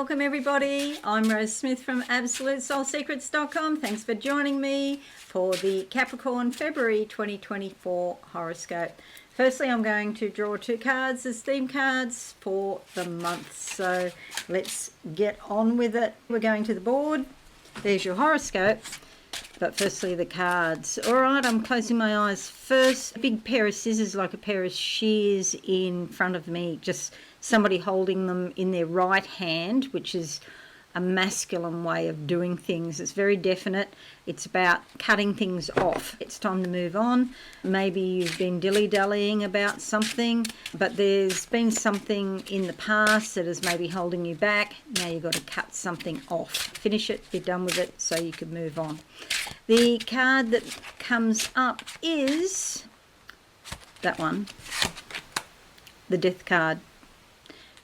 Welcome everybody. I'm Rose Smith from AbsoluteSoulSecrets.com. Thanks for joining me for the Capricorn February 2024 horoscope. Firstly, I'm going to draw two cards as theme cards for the month. So let's get on with it. We're going to the board. There's your horoscope. But firstly, the cards. All right, I'm closing my eyes first. A big pair of scissors, like a pair of shears in front of me. Just somebody holding them in their right hand, which is a masculine way of doing things. It's very definite. It's about cutting things off. It's time to move on. Maybe you've been dilly-dallying about something, but there's been something in the past that is maybe holding you back. Now you've got to cut something off. Finish it, be done with it, so you can move on. The card that comes up is that one, the Death card.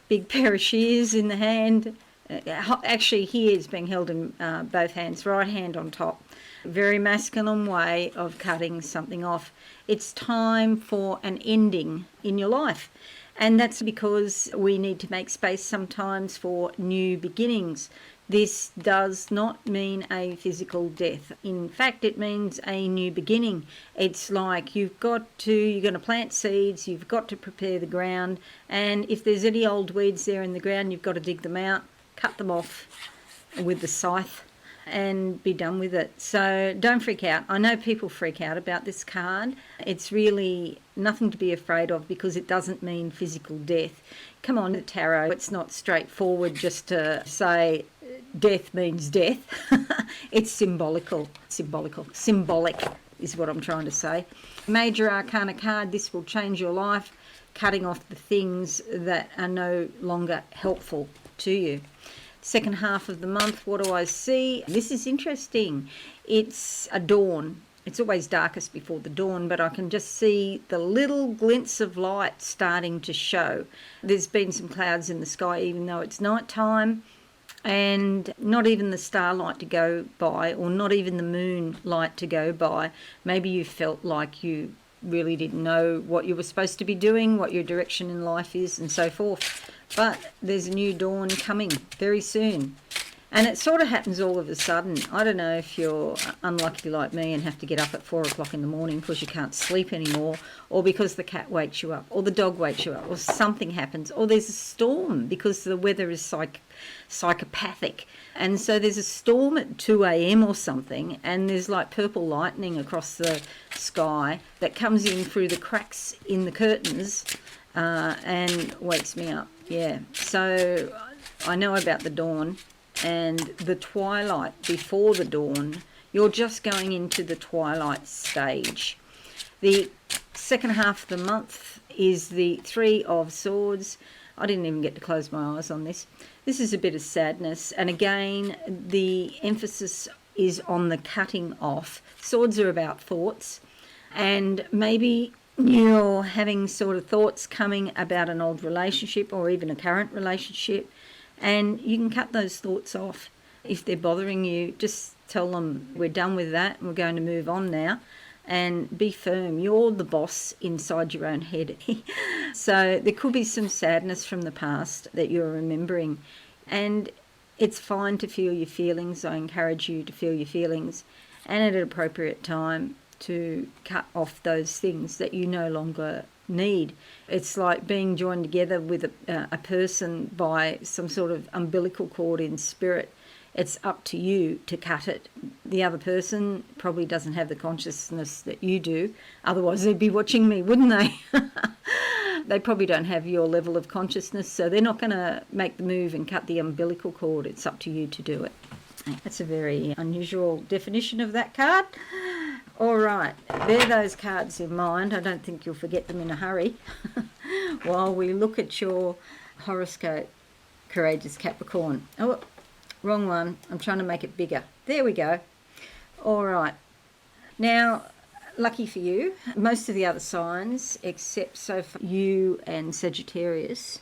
Big pair of shears in the hand. Actually, here is being held in both hands, right hand on top. Very masculine way of cutting something off. It's time for an ending in your life. And that's because we need to make space sometimes for new beginnings. This does not mean a physical death. In fact, it means a new beginning. It's like you're going to plant seeds, you've got to prepare the ground, and if there's any old weeds there in the ground, you've got to dig them out, cut them off with the scythe and be done with it. So don't freak out. I know people freak out about this card. It's really nothing to be afraid of because it doesn't mean physical death. Come on, the tarot, it's not straightforward just to say death means death. It's symbolic is what I'm trying to say. Major Arcana card, this will change your life, cutting off the things that are no longer helpful to you. Second half of the month, what do I see? This is interesting. It's a dawn. It's always darkest before the dawn, but I can just see the little glints of light starting to show. There's been some clouds in the sky, even though it's night time, and not even the starlight to go by, or not even the moonlight to go by. Maybe you felt like you really didn't know what you were supposed to be doing, what your direction in life is, and so forth. But there's a new dawn coming very soon. And it sort of happens all of a sudden. I don't know if you're unlucky like me and have to get up at 4 o'clock in the morning because you can't sleep anymore, or because the cat wakes you up, or the dog wakes you up, or something happens, or there's a storm because the weather is psychopathic. And so there's a storm at 2 a.m. or something, and there's like purple lightning across the sky that comes in through the cracks in the curtains and wakes me up. Yeah, so I know about the dawn and the twilight before the dawn. You're just going into the twilight stage. The second half of the month is the Three of Swords. I didn't even get to close my eyes on this. This is a bit of sadness, and again the emphasis is on the cutting off. Swords are about thoughts, and maybe you're having sort of thoughts coming about an old relationship or even a current relationship, and you can cut those thoughts off. If they're bothering you, just tell them we're done with that and we're going to move on now, and be firm. You're the boss inside your own head. So there could be some sadness from the past that you're remembering, and it's fine to feel your feelings. I encourage you to feel your feelings, and at an appropriate time to cut off those things that you no longer need. It's like being joined together with a person by some sort of umbilical cord in spirit. It's up to you to cut it. The other person probably doesn't have the consciousness that you do. Otherwise they'd be watching me, wouldn't they? They probably don't have your level of consciousness, so they're not going to make the move and cut the umbilical cord. It's up to you to do it. That's a very unusual definition of that card. All right, bear those cards in mind. I don't think you'll forget them in a hurry while we look at your horoscope, Courageous Capricorn. Oh, wrong one. I'm trying to make it bigger. There we go. All right. Now, lucky for you, most of the other signs, except so far you and Sagittarius,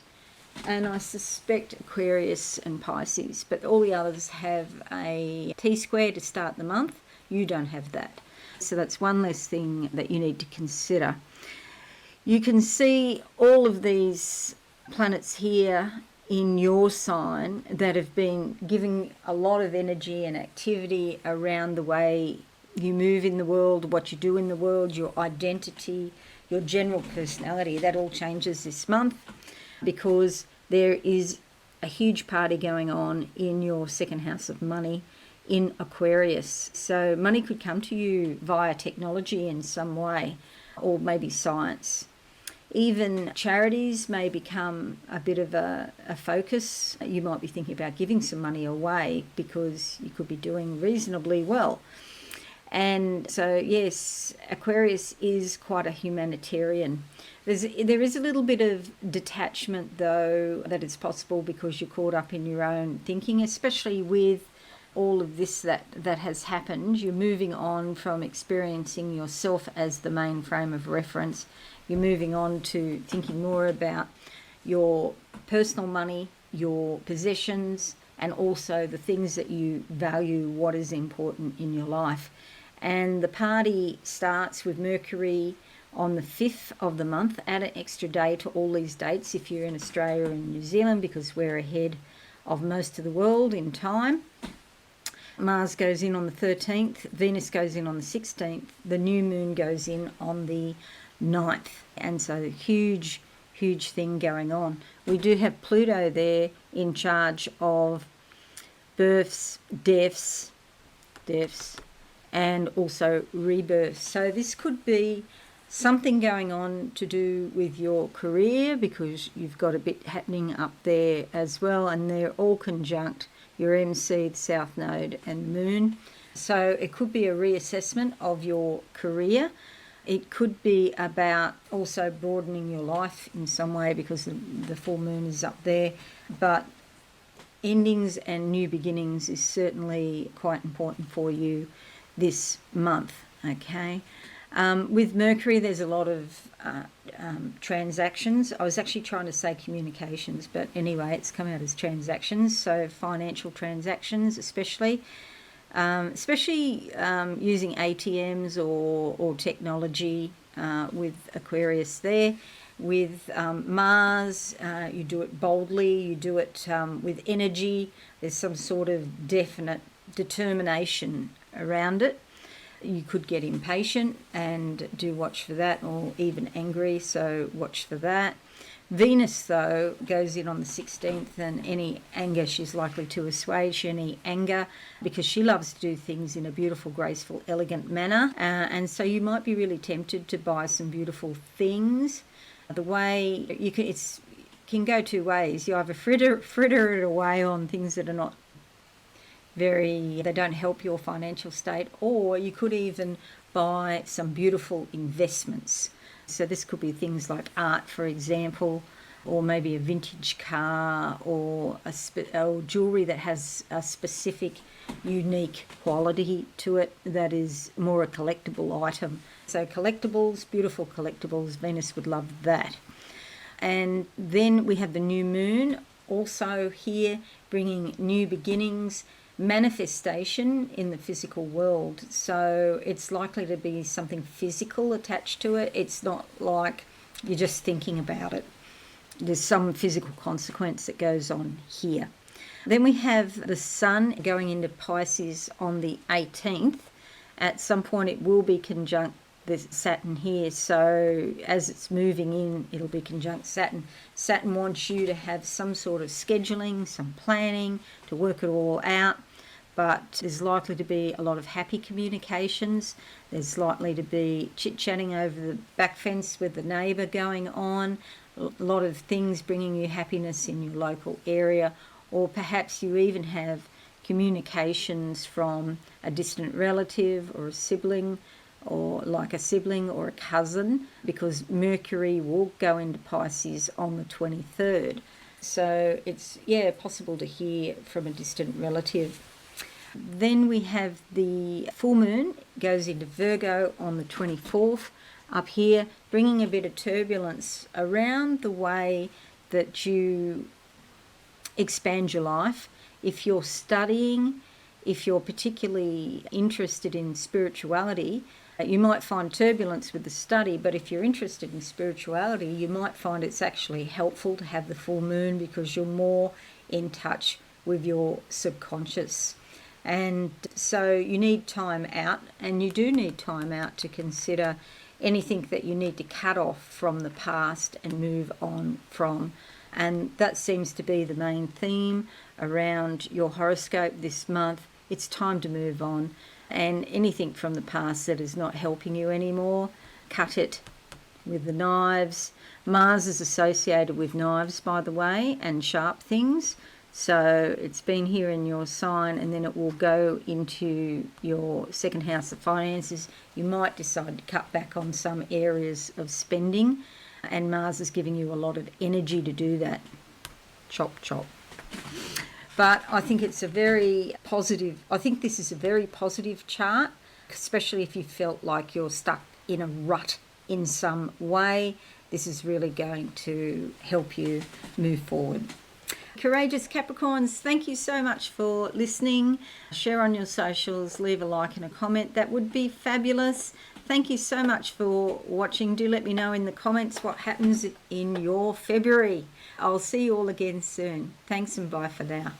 and I suspect Aquarius and Pisces, but all the others have a T-square to start the month. You don't have that. So that's one less thing that you need to consider. You can see all of these planets here in your sign that have been giving a lot of energy and activity around the way you move in the world, what you do in the world, your identity, your general personality. That all changes this month because there is a huge party going on in your second house of money in Aquarius. So money could come to you via technology in some way, or maybe science. Even charities may become a bit of a focus. You might be thinking about giving some money away because you could be doing reasonably well. And so, yes, Aquarius is quite a humanitarian. There is a little bit of detachment, though, that is possible because you're caught up in your own thinking, especially with all of this that has happened. You're moving on from experiencing yourself as the main frame of reference. You're moving on to thinking more about your personal money, your possessions, and also the things that you value, what is important in your life. And the party starts with Mercury on the 5th of the month. Add an extra day to all these dates if you're in Australia and New Zealand, because we're ahead of most of the world in time. Mars goes in on the 13th, Venus goes in on the 16th, the new moon goes in on the 9th. And so huge thing going on. We do have Pluto there in charge of births, deaths, and also rebirths. So this could be something going on to do with your career because you've got a bit happening up there as well, and they're all conjunct your MC, the South Node, and the Moon. So it could be a reassessment of your career. It could be about also broadening your life in some way because the full moon is up there. But endings and new beginnings is certainly quite important for you this month, okay? With Mercury, there's a lot of transactions. I was actually trying to say communications, but anyway, it's come out as transactions. So financial transactions, especially using ATMs or technology with Aquarius there. With Mars, you do it boldly, you do it with energy. There's some sort of definite determination around it. You could get impatient and do watch for that, or even angry, so watch for that. Venus, though, goes in on the 16th, and any anger she's likely to assuage, any anger, because she loves to do things in a beautiful, graceful, elegant manner. And so you might be really tempted to buy some beautiful things. The way you can go two ways. You either fritter it away on things that are not they don't help your financial state, or you could even buy some beautiful investments. So this could be things like art, for example, or maybe a vintage car, or jewellery that has a specific, unique quality to it that is more a collectible item. So collectibles, beautiful collectibles, Venus would love that. And then we have the new moon also here, bringing new beginnings, manifestation in the physical world. So it's likely to be something physical attached to it. It's not like you're just thinking about it. There's some physical consequence that goes on here. Then we have the Sun going into Pisces on the 18th. At some point it will be conjunct the Saturn here, so as it's moving in, it'll be conjunct Saturn. Saturn wants you to have some sort of scheduling, some planning, to work it all out, but there's likely to be a lot of happy communications. There's likely to be chit-chatting over the back fence with the neighbour going on, a lot of things bringing you happiness in your local area, or perhaps you even have communications from a distant relative or a sibling, or like a sibling or a cousin, because Mercury will go into Pisces on the 23rd. So it's, possible to hear from a distant relative. Then we have the full moon goes into Virgo on the 24th up here, bringing a bit of turbulence around the way that you expand your life. If you're studying, if you're particularly interested in spirituality, You might find turbulence with the study, but if you're interested in spirituality, you might find it's actually helpful to have the full moon because you're more in touch with your subconscious. And so you need time out, and you do need time out to consider anything that you need to cut off from the past and move on from. And that seems to be the main theme around your horoscope this month. It's time to move on, and anything from the past that is not helping you anymore, cut it with the knives. Mars is associated with knives, by the way, and sharp things. So it's been here in your sign, and then it will go into your second house of finances. You might decide to cut back on some areas of spending, and Mars is giving you a lot of energy to do that. Chop, chop. But I think it's a very positive, I think this is a very positive chart, especially if you felt like you're stuck in a rut in some way. This is really going to help you move forward. Courageous Capricorns, thank you so much for listening. Share on your socials, leave a like and a comment. That would be fabulous. Thank you so much for watching. Do let me know in the comments what happens in your February. I'll see you all again soon. Thanks and bye for now.